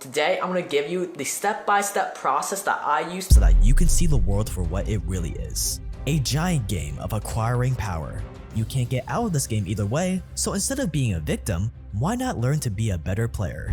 Today, I'm going to give you the step-by-step process that I use so that you can see the world for what it really is. A giant game of acquiring power. You can't get out of this game either way, so instead of being a victim, why not learn to be a better player?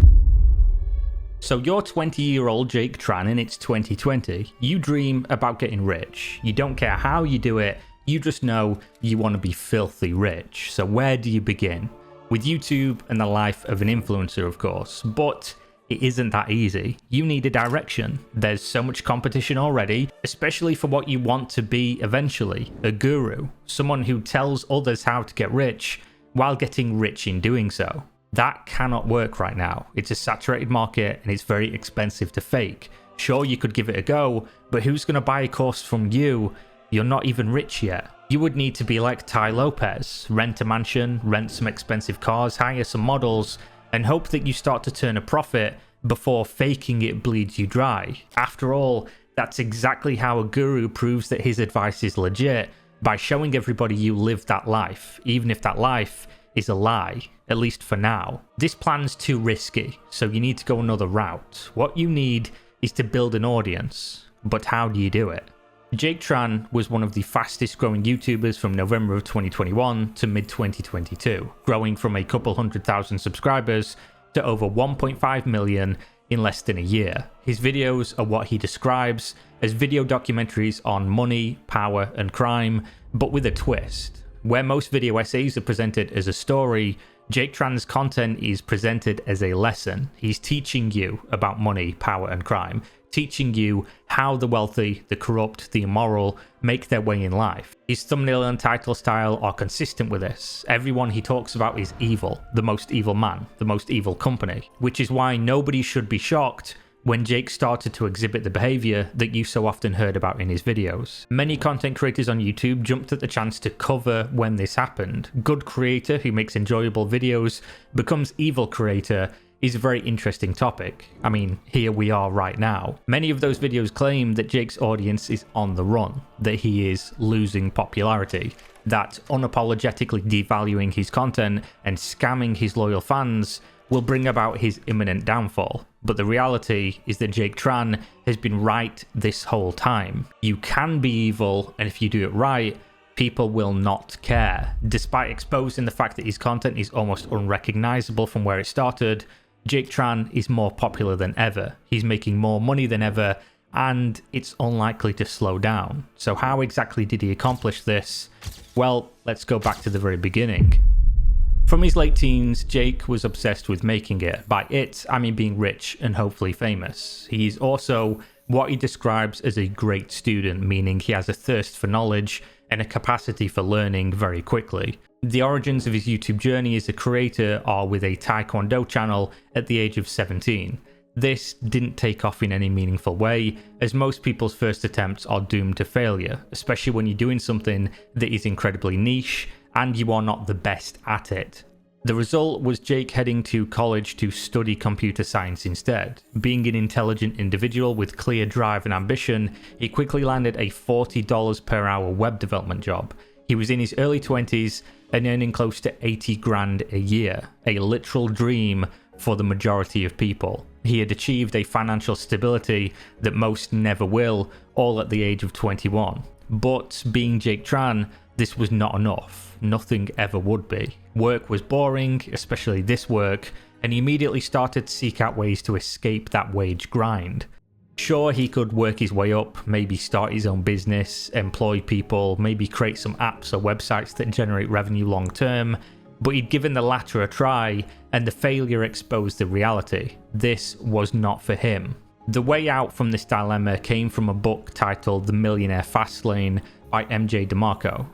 So you're 20-year-old Jake Tran and it's 2020. You dream about getting rich. You don't care how you do it, you just know you want to be filthy rich. So where do you begin? With YouTube and the life of an influencer, of course, but it isn't that easy. You need a direction. There's so much competition already, especially for what you want to be eventually, a guru, someone who tells others how to get rich while getting rich in doing so. That cannot work right now. It's a saturated market and it's very expensive to fake. Sure, you could give it a go, but who's going to buy a course from you? You're not even rich yet. You would need to be like Tai Lopez, rent a mansion, rent some expensive cars, hire some models, and hope that you start to turn a profit before faking it bleeds you dry. After all, that's exactly how a guru proves that his advice is legit, by showing everybody you live that life, even if that life is a lie, at least for now. This plan's too risky, so you need to go another route. What you need is to build an audience, but how do you do it? Jake Tran was one of the fastest growing YouTubers from November of 2021 to mid 2022, growing from a couple 100,000 subscribers to over 1.5 million in less than a year. His videos are what he describes as video documentaries on money, power, and crime, but with a twist. Where most video essays are presented as a story, Jake Tran's content is presented as a lesson. He's teaching you about money, power, and crime, teaching you how the wealthy, the corrupt, the immoral make their way in life. His thumbnail and title style are consistent with this. Everyone he talks about is evil, the most evil man, the most evil company, which is why nobody should be shocked when Jake started to exhibit the behavior that you so often heard about in his videos. Many content creators on YouTube jumped at the chance to cover when this happened. Good creator who makes enjoyable videos becomes evil creator is a very interesting topic. I mean, here we are right now. Many of those videos claim that Jake's audience is on the run, that he is losing popularity, that unapologetically devaluing his content and scamming his loyal fans will bring about his imminent downfall. But the reality is that Jake Tran has been right this whole time. You can be evil, and if you do it right, people will not care. Despite exposing the fact that his content is almost unrecognizable from where it started, Jake Tran is more popular than ever. He's making more money than ever, and it's unlikely to slow down. So how exactly did he accomplish this? Well, let's go back to the very beginning. From his late teens, Jake was obsessed with making it. By it, I mean being rich and hopefully famous. He's also what he describes as a great student, meaning he has a thirst for knowledge and a capacity for learning very quickly. The origins of his YouTube journey as a creator are with a Taekwondo channel at the age of 17. This didn't take off in any meaningful way, as most people's first attempts are doomed to failure, especially when you're doing something that is incredibly niche and you are not the best at it. The result was Jake heading to college to study computer science instead. Being an intelligent individual with clear drive and ambition, he quickly landed a $40 per hour web development job. He was in his early 20s and earning close to 80 grand a year, a literal dream for the majority of people. He had achieved a financial stability that most never will, all at the age of 21. But being Jake Tran, this was not enough. Nothing ever would be. Work was boring, especially this work, and he immediately started to seek out ways to escape that wage grind. Sure, he could work his way up, maybe start his own business, employ people, maybe create some apps or websites that generate revenue long term, but he'd given the latter a try, and the failure exposed the reality. This was not for him. The way out from this dilemma came from a book titled The Millionaire Fastlane by MJ DeMarco.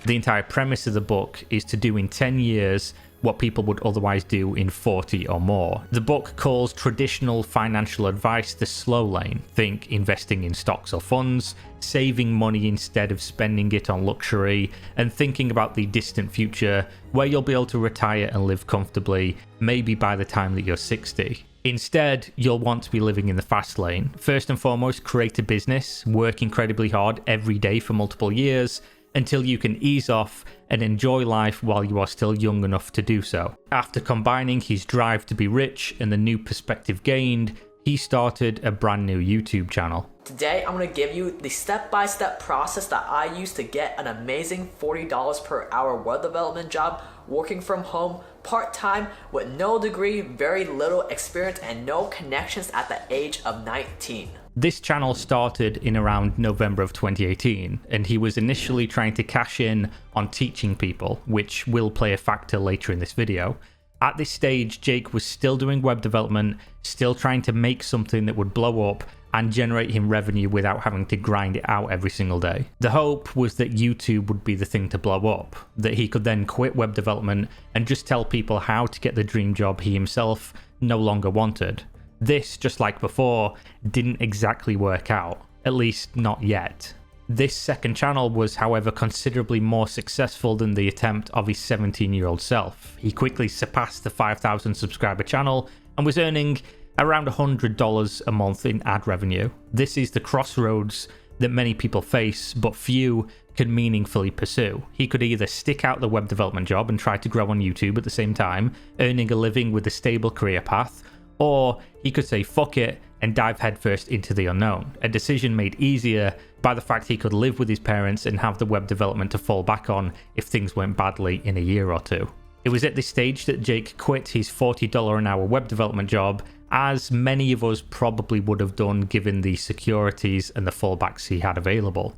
The entire premise of the book is to do in 10 years what people would otherwise do in 40 or more. The book calls traditional financial advice the slow lane. Think investing in stocks or funds, saving money instead of spending it on luxury, and thinking about the distant future where you'll be able to retire and live comfortably, maybe by the time that you're 60. Instead, you'll want to be living in the fast lane. First and foremost, create a business, work incredibly hard every day for multiple years, until you can ease off and enjoy life while you are still young enough to do so. After combining his drive to be rich and the new perspective gained, he started a brand new YouTube channel. Today, I'm going to give you the step-by-step process that I used to get an amazing $40 per hour web development job working from home part-time with no degree, very little experience, and no connections at the age of 19. This channel started in around November of 2018, and he was initially trying to cash in on teaching people, which will play a factor later in this video. At this stage, Jake was still doing web development, still trying to make something that would blow up and generate him revenue without having to grind it out every single day. The hope was that YouTube would be the thing to blow up, that he could then quit web development and just tell people how to get the dream job he himself no longer wanted. This, just like before, didn't exactly work out, at least not yet. This second channel was, however, considerably more successful than the attempt of his 17-year-old self. He quickly surpassed the 5,000 subscriber channel and was earning around $100 a month in ad revenue. This is the crossroads that many people face, but few can meaningfully pursue. He could either stick out the web development job and try to grow on YouTube at the same time, earning a living with a stable career path, or he could say fuck it and dive headfirst into the unknown, a decision made easier by the fact he could live with his parents and have the web development to fall back on if things went badly in a year or two. It was at this stage that Jake quit his $40 an hour web development job, as many of us probably would have done given the securities and the fallbacks he had available.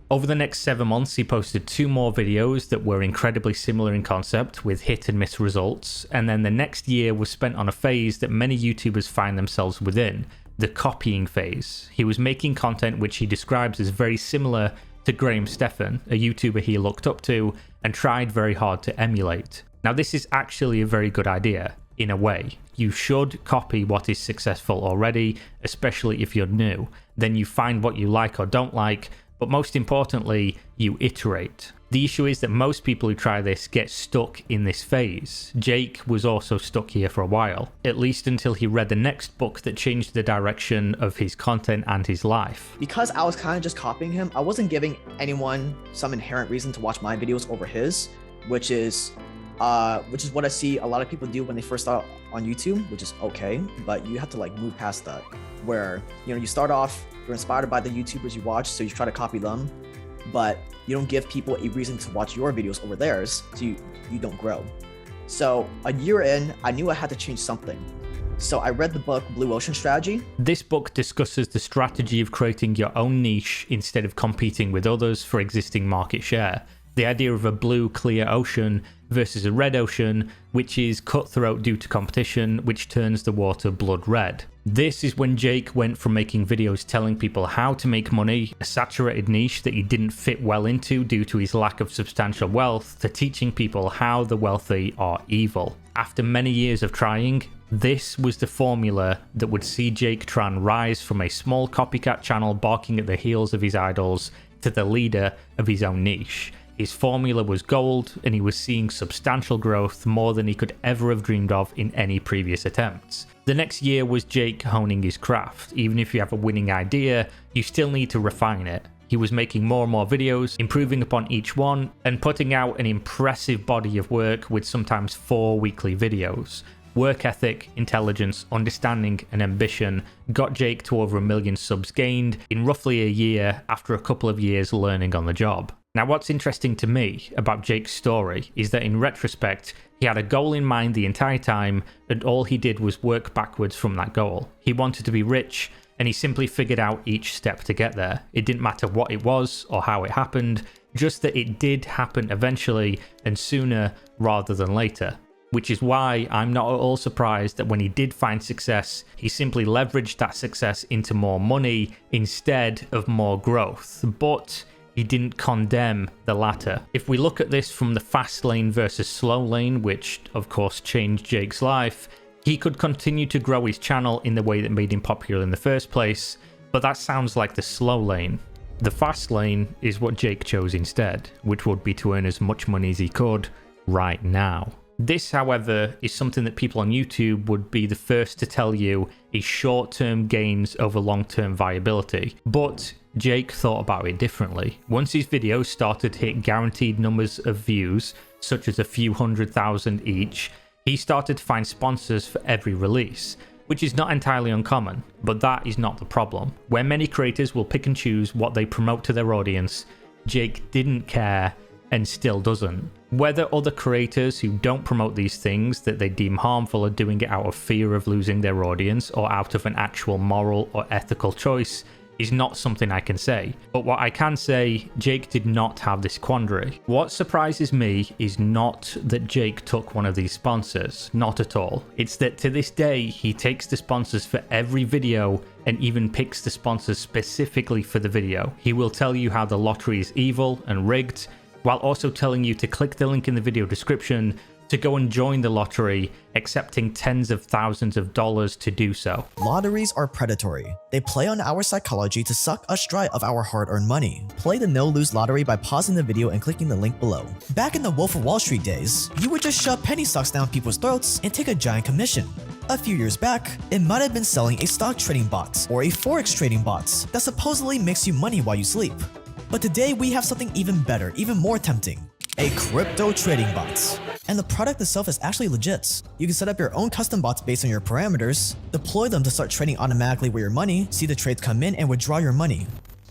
Over the next 7 months, he posted 2 more videos that were incredibly similar in concept with hit and miss results, and then the next year was spent on a phase that many YouTubers find themselves within, the copying phase. He was making content which he describes as very similar to Graham Stephan, a YouTuber he looked up to and tried very hard to emulate. Now, this is actually a very good idea, in a way. You should copy what is successful already, especially if you're new. Then you find what you like or don't like, but most importantly, you iterate. The issue is that most people who try this get stuck in this phase. Jake was also stuck here for a while, at least until he read the next book that changed the direction of his content and his life. Because I was kind of just copying him, I wasn't giving anyone some inherent reason to watch my videos over his, which is what I see a lot of people do when they first start on YouTube, which is okay, but you have to like move past that, where, you know, you start off, you're inspired by the YouTubers you watch, so you try to copy them, but you don't give people a reason to watch your videos over theirs, so you don't grow. So a year in, I knew I had to change something. So I read the book Blue Ocean Strategy. This book discusses the strategy of creating your own niche instead of competing with others for existing market share. The idea of a blue clear ocean versus a red ocean, which is cutthroat due to competition, which turns the water blood red. This is when Jake went from making videos telling people how to make money, a saturated niche that he didn't fit well into due to his lack of substantial wealth, to teaching people how the wealthy are evil. After many years of trying, this was the formula that would see Jake Tran rise from a small copycat channel barking at the heels of his idols to the leader of his own niche. His formula was gold, and he was seeing substantial growth, more than he could ever have dreamed of in any previous attempts. The next year was Jake honing his craft. Even if you have a winning idea, you still need to refine it. He was making more and more videos, improving upon each one, and putting out an impressive body of work with sometimes 4 weekly videos. Work ethic, intelligence, understanding, and ambition got Jake to over 1 million subs gained in roughly a year after a couple of years learning on the job. Now, what's interesting to me about Jake's story is that in retrospect, he had a goal in mind the entire time, and all he did was work backwards from that goal. He wanted to be rich, and he simply figured out each step to get there. It didn't matter what it was or how it happened, just that it did happen eventually and sooner rather than later. Which is why I'm not at all surprised that when he did find success, he simply leveraged that success into more money instead of more growth. But he didn't condemn the latter. If we look at this from the fast lane versus slow lane, which of course changed Jake's life, he could continue to grow his channel in the way that made him popular in the first place, but that sounds like the slow lane. The fast lane is what Jake chose instead, which would be to earn as much money as he could right now. This, however, is something that people on YouTube would be the first to tell you is short-term gains over long-term viability. But Jake thought about it differently. Once his videos started to hit guaranteed numbers of views, such as a few 100,000 each, he started to find sponsors for every release, which is not entirely uncommon, but that is not the problem. Where many creators will pick and choose what they promote to their audience, Jake didn't care and still doesn't. Whether other creators who don't promote these things that they deem harmful are doing it out of fear of losing their audience or out of an actual moral or ethical choice is not something I can say. But what I can say, Jake did not have this quandary. What surprises me is not that Jake took one of these sponsors, not at all. It's that to this day, he takes the sponsors for every video and even picks the sponsors specifically for the video. He will tell you how the lottery is evil and rigged, while also telling you to click the link in the video description to go and join the lottery, accepting tens of thousands of dollars to do so. Lotteries are predatory. They play on our psychology to suck us dry of our hard-earned money. Play the no-lose lottery by pausing the video and clicking the link below. Back in the Wolf of Wall Street days, you would just shove penny stocks down people's throats and take a giant commission. A few years back, it might have been selling a stock trading bot or a forex trading bot that supposedly makes you money while you sleep. But today we have something even better, even more tempting. A crypto trading bot. And the product itself is actually legit. You can set up your own custom bots based on your parameters, deploy them to start trading automatically with your money, see the trades come in and withdraw your money.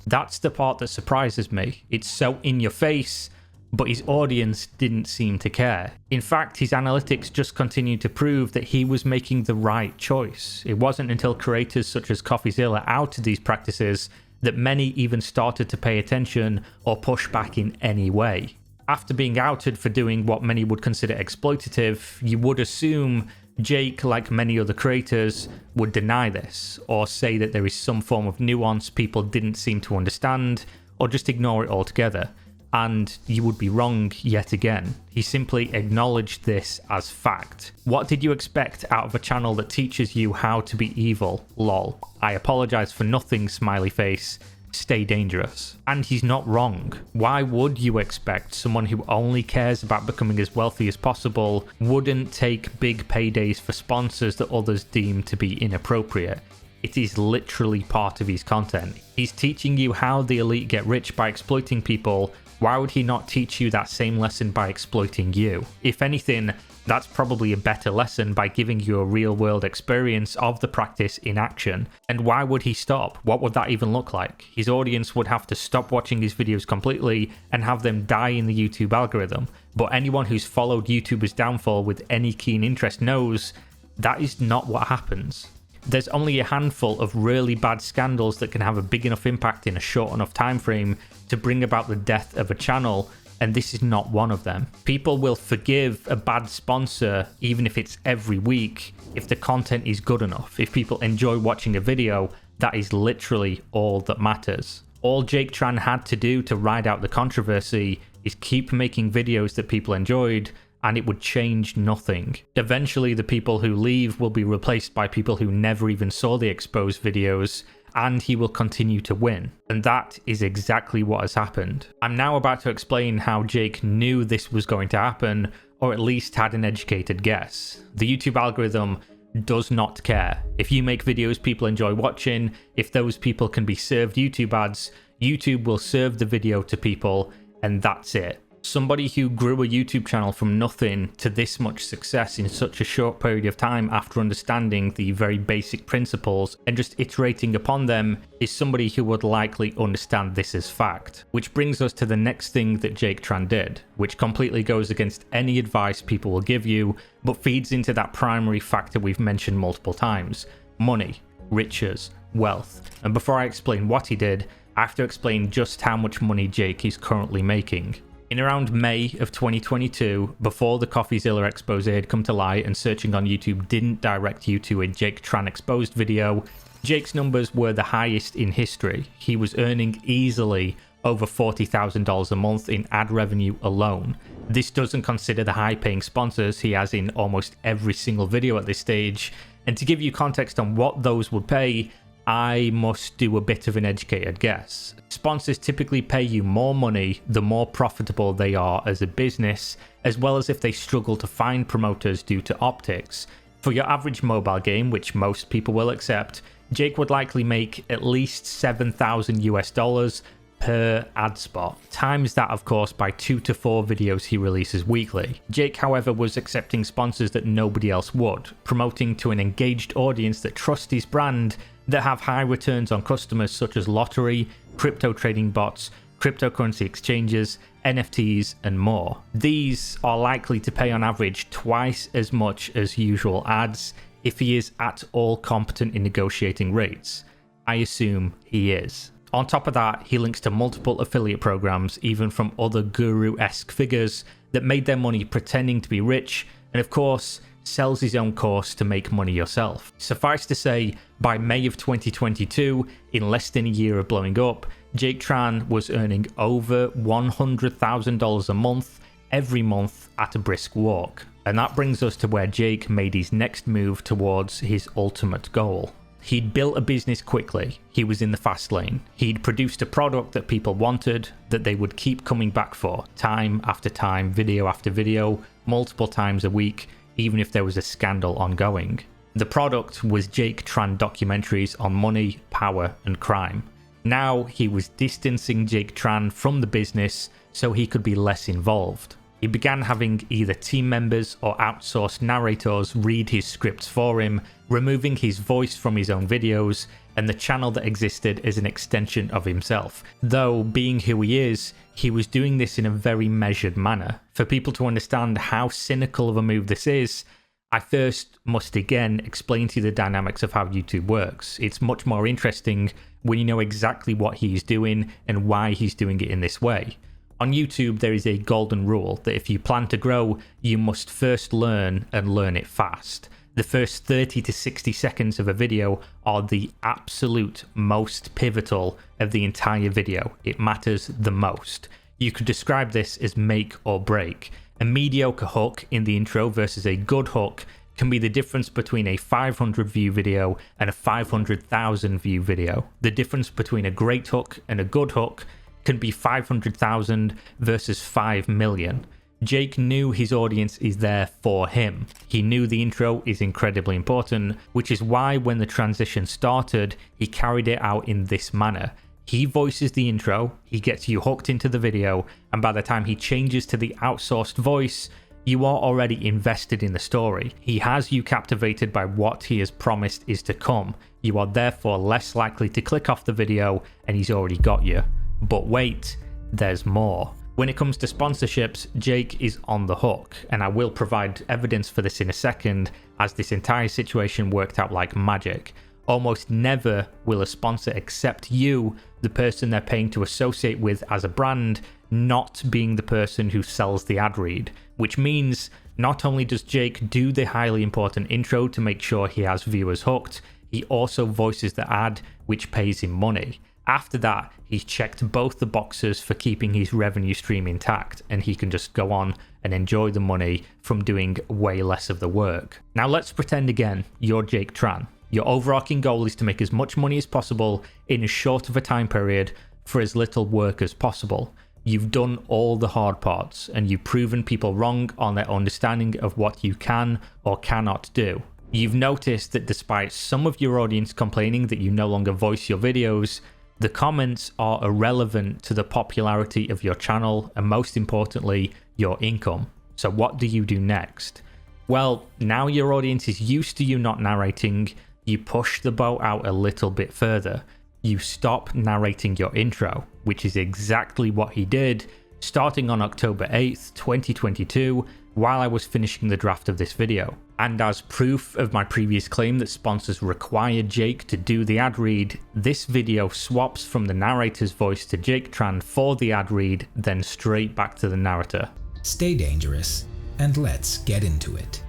That's the part that surprises me. It's so in your face, but his audience didn't seem to care. In fact, his analytics just continued to prove that he was making the right choice. It wasn't until creators such as CoffeeZilla outed these practices that many even started to pay attention or push back in any way. After being outed for doing what many would consider exploitative, you would assume Jake, like many other creators, would deny this, or say that there is some form of nuance people didn't seem to understand, or just ignore it altogether. And you would be wrong yet again. He simply acknowledged this as fact. What did you expect out of a channel that teaches you how to be evil? Lol. I apologize for nothing, smiley face. Stay dangerous. And he's not wrong. Why would you expect someone who only cares about becoming as wealthy as possible wouldn't take big paydays for sponsors that others deem to be inappropriate? It is literally part of his content. He's teaching you how the elite get rich by exploiting people. Why would he not teach you that same lesson by exploiting you? If anything, that's probably a better lesson by giving you a real-world experience of the practice in action. And why would he stop? What would that even look like? His audience would have to stop watching his videos completely and have them die in the YouTube algorithm. But anyone who's followed YouTuber's downfall with any keen interest knows that is not what happens. There's only a handful of really bad scandals that can have a big enough impact in a short enough time frame to bring about the death of a channel, and this is not one of them. People will forgive a bad sponsor even if it's every week, if the content is good enough. If people enjoy watching a video, that is literally all that matters. All Jake Tran had to do to ride out the controversy is keep making videos that people enjoyed, and it would change nothing. Eventually, the people who leave will be replaced by people who never even saw the exposed videos, and he will continue to win. And that is exactly what has happened. I'm now about to explain how Jake knew this was going to happen, or at least had an educated guess. The YouTube algorithm does not care. If you make videos people enjoy watching, if those people can be served YouTube ads, YouTube will serve the video to people, and that's it. Somebody who grew a YouTube channel from nothing to this much success in such a short period of time after understanding the very basic principles and just iterating upon them is somebody who would likely understand this as fact. Which brings us to the next thing that Jake Tran did, which completely goes against any advice people will give you, but feeds into that primary factor we've mentioned multiple times: money, riches, wealth. And before I explain what he did, I have to explain just how much money Jake is currently making. In around May of 2022, before the CoffeeZilla expose had come to light and searching on YouTube didn't direct you to a Jake Tran exposed video, Jake's numbers were the highest in history. He was earning easily over $40,000 a month in ad revenue alone. This doesn't consider the high-paying sponsors he has in almost every single video at this stage, and to give you context on what those would pay, I must do a bit of an educated guess. Sponsors typically pay you more money the more profitable they are as a business, as well as if they struggle to find promoters due to optics. For your average mobile game, which most people will accept, Jake would likely make at least $7,000 per ad spot. Times that, of course, by 2 to 4 videos he releases weekly. Jake, however, was accepting sponsors that nobody else would, promoting to an engaged audience that trust his brand, that have high returns on customers such as lottery, crypto trading bots, cryptocurrency exchanges, NFTs, and more. These are likely to pay on average twice as much as usual ads if he is at all competent in negotiating rates. I assume he is. On top of that, he links to multiple affiliate programs, even from other guru-esque figures that made their money pretending to be rich, and of course, sells his own course to make money yourself. Suffice to say, by May of 2022, in less than a year of blowing up, Jake Tran was earning over $100,000 a month, every month at a brisk walk. And that brings us to where Jake made his next move towards his ultimate goal. He'd built a business quickly. He was in the fast lane. He'd produced a product that people wanted, that they would keep coming back for, time after time, video after video, multiple times a week, even if there was a scandal ongoing. The product was Jake Tran documentaries on money, power, and crime. Now he was distancing Jake Tran from the business so he could be less involved. He began having either team members or outsourced narrators read his scripts for him, removing his voice from his own videos, and the channel that existed as an extension of himself. Though, being who he is, he was doing this in a very measured manner. For people to understand how cynical of a move this is, I first must again explain to you the dynamics of how YouTube works. It's much more interesting when you know exactly what he's doing and why he's doing it in this way. On YouTube, there is a golden rule that if you plan to grow, you must first learn and learn it fast. The first 30 to 60 seconds of a video are the absolute most pivotal of the entire video. It matters the most. You could describe this as make or break. A mediocre hook in the intro versus a good hook can be the difference between a 500 view video and a 500,000 view video. The difference between a great hook and a good hook can be 500,000 versus 5 million. Jake knew his audience is there for him. He knew the intro is incredibly important, which is why when the transition started, he carried it out in this manner. He voices the intro, he gets you hooked into the video, and by the time he changes to the outsourced voice, you are already invested in the story. He has you captivated by what he has promised is to come. You are therefore less likely to click off the video, and he's already got you. But wait, there's more. When it comes to sponsorships, Jake is on the hook, and I will provide evidence for this in a second, as this entire situation worked out like magic. Almost never will a sponsor accept you, the person they're paying to associate with as a brand, not being the person who sells the ad read, which means not only does Jake do the highly important intro to make sure he has viewers hooked, he also voices the ad, which pays him money. After that, he's checked both the boxes for keeping his revenue stream intact, and he can just go on and enjoy the money from doing way less of the work. Now let's pretend again you're Jake Tran. Your overarching goal is to make as much money as possible in as short of a time period for as little work as possible. You've done all the hard parts, and you've proven people wrong on their understanding of what you can or cannot do. You've noticed that despite some of your audience complaining that you no longer voice your videos, the comments are irrelevant to the popularity of your channel and, most importantly, your income. So what do you do next? Well, now your audience is used to you not narrating, you push the boat out a little bit further. You stop narrating your intro, which is exactly what he did starting on October 8th, 2022, while I was finishing the draft of this video. And as proof of my previous claim that sponsors require Jake to do the ad read, this video swaps from the narrator's voice to Jake Tran for the ad read, then straight back to the narrator. Stay dangerous, and let's get into it.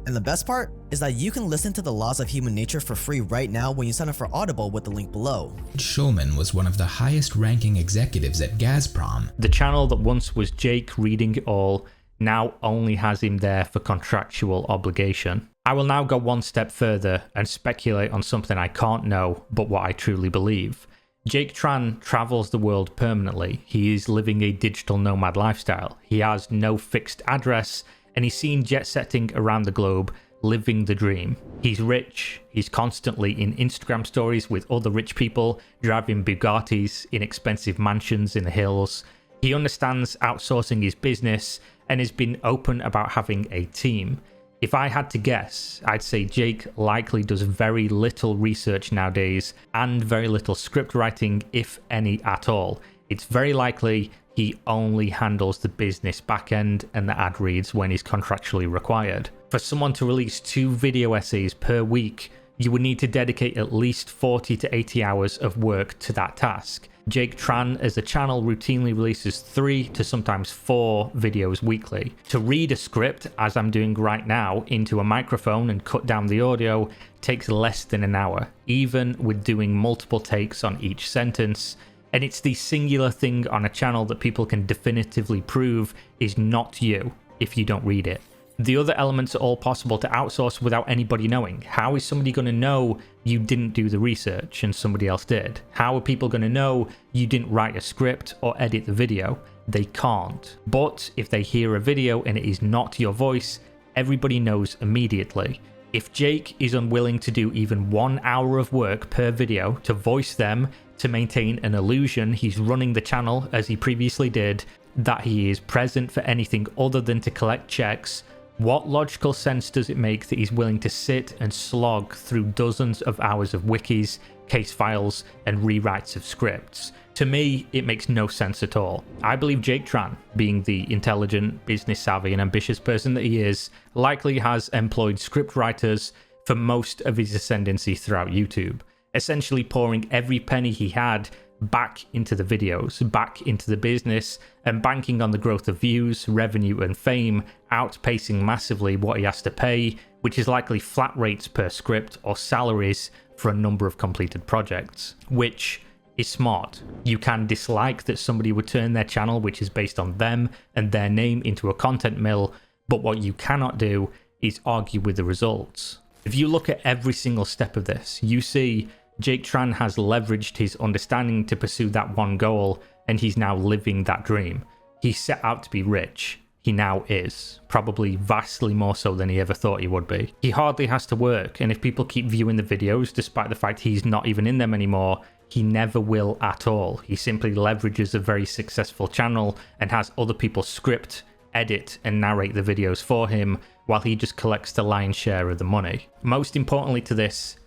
And the best part is that you can listen to The Laws of Human Nature for free right now when you sign up for Audible with the link below. Schulman was one of the highest ranking executives at Gazprom. The channel that once was Jake reading it all now only has him there for contractual obligation. I will now go one step further and speculate on something I can't know, but what I truly believe. Jake Tran travels the world permanently. He is living a digital nomad lifestyle. He has no fixed address, and he's seen jet setting around the globe, living the dream. He's rich, he's constantly in Instagram stories with other rich people, driving Bugattis in expensive mansions in the hills. He understands outsourcing his business and has been open about having a team. If I had to guess, I'd say Jake likely does very little research nowadays and very little script writing, if any at all. It's very likely he only handles the business backend and the ad reads when he's contractually required. For someone to release 2 video essays per week, you would need to dedicate at least 40 to 80 hours of work to that task. Jake Tran as a channel routinely releases 3 to sometimes 4 videos weekly. To read a script, as I'm doing right now, into a microphone and cut down the audio takes less than an hour, even with doing multiple takes on each sentence. And it's the singular thing on a channel that people can definitively prove is not you if you don't read it. The other elements are all possible to outsource without anybody knowing. How is somebody going to know you didn't do the research and somebody else did? How are people going to know you didn't write a script or edit the video? They can't. But if they hear a video and it is not your voice, everybody knows immediately. If Jake is unwilling to do even 1 hour of work per video to voice them, to maintain an illusion he's running the channel as he previously did, that he is present for anything other than to collect checks, what logical sense does it make that he's willing to sit and slog through dozens of hours of wikis, case files, and rewrites of scripts? To me, it makes no sense at all. I believe Jake Tran, being the intelligent, business-savvy, and ambitious person that he is, likely has employed script writers for most of his ascendancy throughout YouTube, essentially pouring every penny he had back into the videos, back into the business, and banking on the growth of views, revenue, and fame, outpacing massively what he has to pay, which is likely flat rates per script or salaries for a number of completed projects, which is smart. You can dislike that somebody would turn their channel, which is based on them and their name, into a content mill, but what you cannot do is argue with the results. If you look at every single step of this, you see Jake Tran has leveraged his understanding to pursue that one goal, and he's now living that dream. He set out to be rich. He now is, probably vastly more so than he ever thought he would be. He hardly has to work, and if people keep viewing the videos despite the fact he's not even in them anymore, he never will at all. He simply leverages a very successful channel and has other people script, edit, and narrate the videos for him, while he just collects the lion's share of the money. Most importantly to this,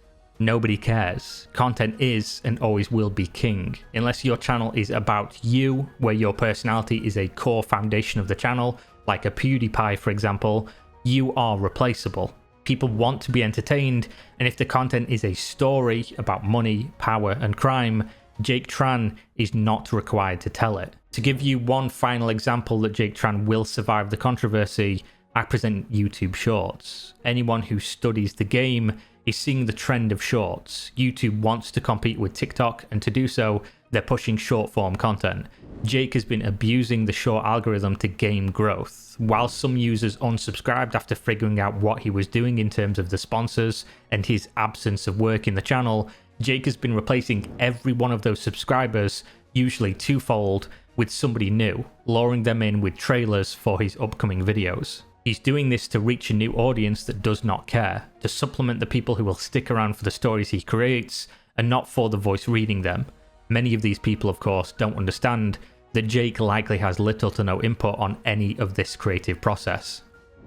nobody cares. Content is and always will be king. Unless your channel is about you, where your personality is a core foundation of the channel, like a PewDiePie for example, you are replaceable. People want to be entertained, and if the content is a story about money, power, and crime, Jake Tran is not required to tell it. To give you one final example that Jake Tran will survive the controversy, I present YouTube Shorts. Anyone who studies the game is seeing the trend of shorts. YouTube wants to compete with TikTok, and to do so, they're pushing short form content. Jake has been abusing the short algorithm to gain growth. While some users unsubscribed after figuring out what he was doing in terms of the sponsors and his absence of work in the channel, Jake has been replacing every one of those subscribers, usually twofold, with somebody new, luring them in with trailers for his upcoming videos. He's doing this to reach a new audience that does not care, to supplement the people who will stick around for the stories he creates, and not for the voice reading them. Many of these people, of course, don't understand that Jake likely has little to no input on any of this creative process.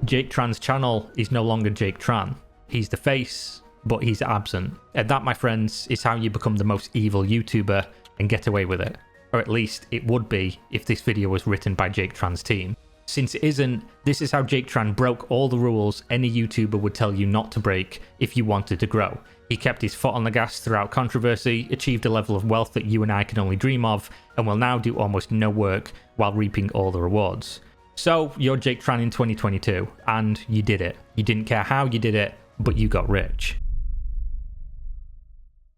Jake Tran's channel is no longer Jake Tran. He's the face, but he's absent. And that, my friends, is how you become the most evil YouTuber and get away with it. Or at least it would be if this video was written by Jake Tran's team. Since it isn't, this is how Jake Tran broke all the rules any YouTuber would tell you not to break if you wanted to grow. He kept his foot on the gas throughout controversy, achieved a level of wealth that you and I can only dream of, and will now do almost no work while reaping all the rewards. So, you're Jake Tran in 2022, and you did it. You didn't care how you did it, but you got rich.